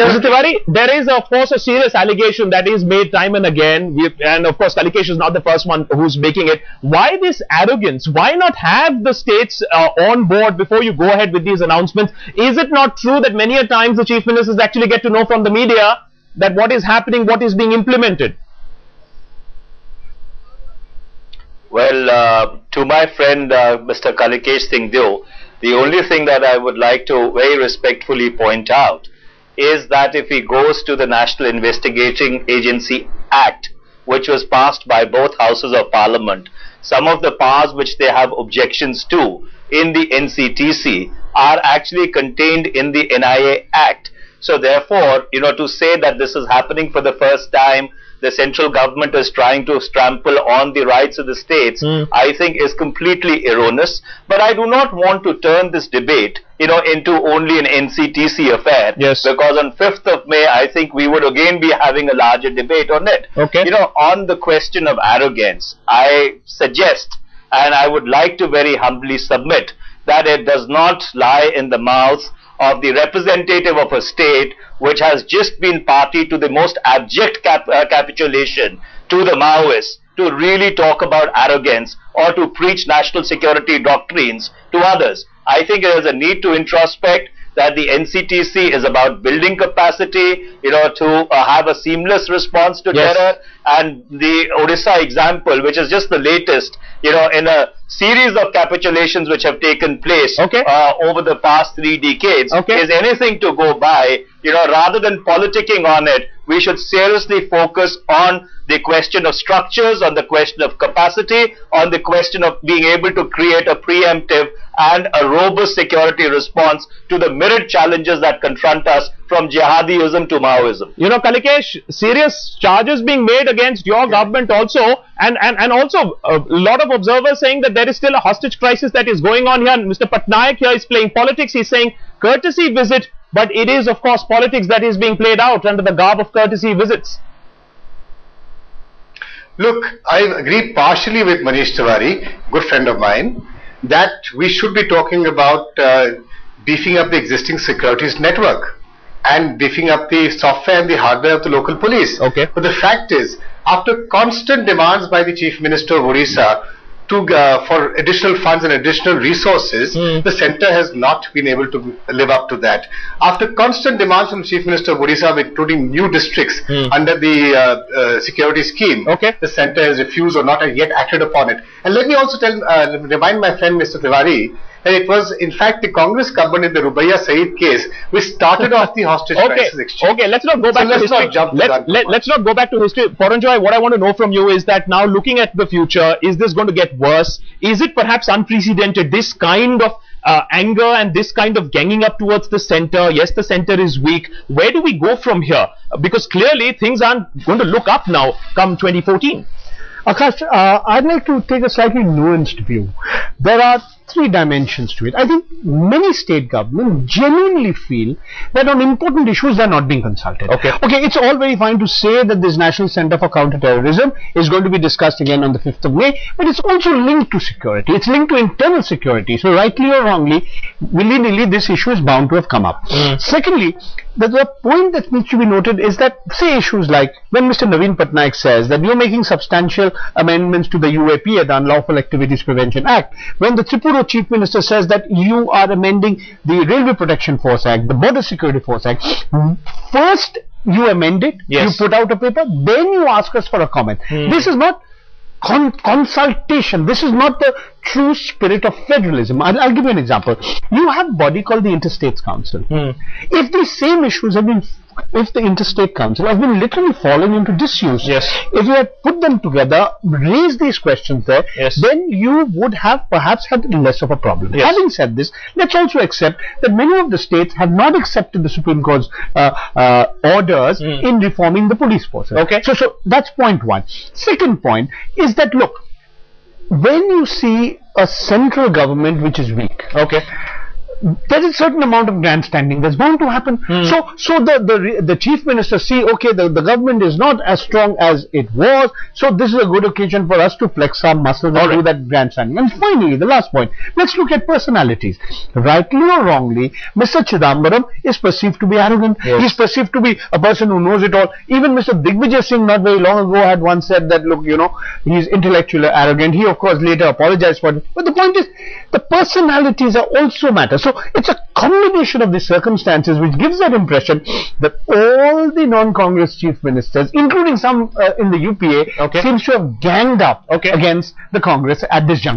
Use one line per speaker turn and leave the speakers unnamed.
Mr. Tiwari, there is of course a serious allegation that is made time and again, and of course Kalikesh is not the first one who's making it. Why this arrogance? Why not have the states on board before you go ahead with these announcements? Is it not true that many a times the chief ministers actually get to know from the media that what is happening, what is being implemented?
Well, to my friend Mr. Kalikesh Singh Deo, the only thing that I would like to very respectfully point out is that if he goes to the National Investigating Agency Act, which was passed by both houses of parliament, some of the powers which they have objections to in the NCTC are actually contained in the NIA Act. So therefore, to say that this is happening for the first time, the central government is trying to trample on the rights of the states, I think is completely erroneous. But I do not want to turn this debate, into only an NCTC affair.
Yes.
Because on 5th of May, I think we would again be having a larger debate on it.
Okay.
On the question of arrogance, I suggest, and I would like to very humbly submit, that it does not lie in the mouth of the representative of a state which has just been party to the most abject capitulation to the Maoists to really talk about arrogance or to preach national security doctrines to others. I think there is a need to introspect that the NCTC is about building capacity, to have a seamless response to terror. And the Odisha example, which is just the latest, in a series of capitulations which have taken place over the past 3 decades, is anything to go by. Rather than politicking on it, we should seriously focus on the question of structures, on the question of capacity, on the question of being able to create a preemptive and a robust security response to the myriad challenges that confront us, from jihadism to Maoism.
Kalikesh, serious charges being made against your government also, and also a lot of observers saying that there is still a hostage crisis that is going on here. And Mr. Patnaik here is playing politics. He's saying courtesy visit, but it is of course politics that is being played out under the garb of courtesy visits.
Look, I agree partially with Manish Tiwari, good friend of mine, that we should be talking about beefing up the existing securities network and beefing up the software and the hardware of the local police.
Okay.
But the fact is, after constant demands by the Chief Minister of Odisha for additional funds and additional resources, the centre has not been able to live up to that. After constant demands from the Chief Minister of Odisha, including new districts under the security scheme, the centre has refused or not yet acted upon it. And let me also remind my friend Mr. Tiwari that it was in fact the Congress government in the Rubaiya Saeed case which started off the hostage crisis exchange.
Okay, let's not go back to history. Let's not go back to history. Poranjoy, what I want to know from you is that now looking at the future, is this going to get worse? Is it perhaps unprecedented, this kind of anger and this kind of ganging up towards the centre? Yes, the centre is weak. Where do we go from here? Because clearly things aren't going to look up now come 2014.
Akash, I'd like to take a slightly nuanced view. There are 3 dimensions to it. I think many state governments genuinely feel that on important issues they are not being consulted. Okay, it's all very fine to say that this National Centre for Counter-Terrorism is going to be discussed again on the 5th of May, but it's also linked to security. It's linked to internal security. So rightly or wrongly, willy-nilly, this issue is bound to have come up. Secondly, the point that needs to be noted is that, say, issues like when Mr. Naveen Patnaik says that you're making substantial amendments to the UAPA, the Unlawful Activities Prevention Act, when the Tripura Chief Minister says that you are amending the Railway Protection Force Act, the Border Security Force Act, first you amend it, you put out a paper, then you ask us for a comment. This is not consultation. This is not the true spirit of federalism. I'll give you an example. You have a body called the Interstates Council. If the same issues have been, if the Interstate Council has been literally fallen into disuse, if you had put them together, raised these questions there, then you would have perhaps had less of a problem. Having said this, let's also accept that many of the states have not accepted the Supreme Court's orders in reforming the police force. So that's point one. Second point is that, look, when you see a central government which is weak, there is a certain amount of grandstanding that's bound to happen. So the chief minister see, okay, the government is not as strong as it was, so this is a good occasion for us to flex our muscles and do that grandstanding. And finally, the last point, let's look at personalities. Rightly or wrongly, Mr. Chidambaram is perceived to be arrogant. He's perceived to be a person who knows it all. Even Mr. Digvijay Singh not very long ago had once said that, look, you know, he's intellectually arrogant. He of course later apologized for it. But the point is, the personalities are also matter. So it's a combination of the circumstances which gives that impression that all the non-Congress chief ministers, including some in the UPA, seems to have ganged up against the Congress at this juncture.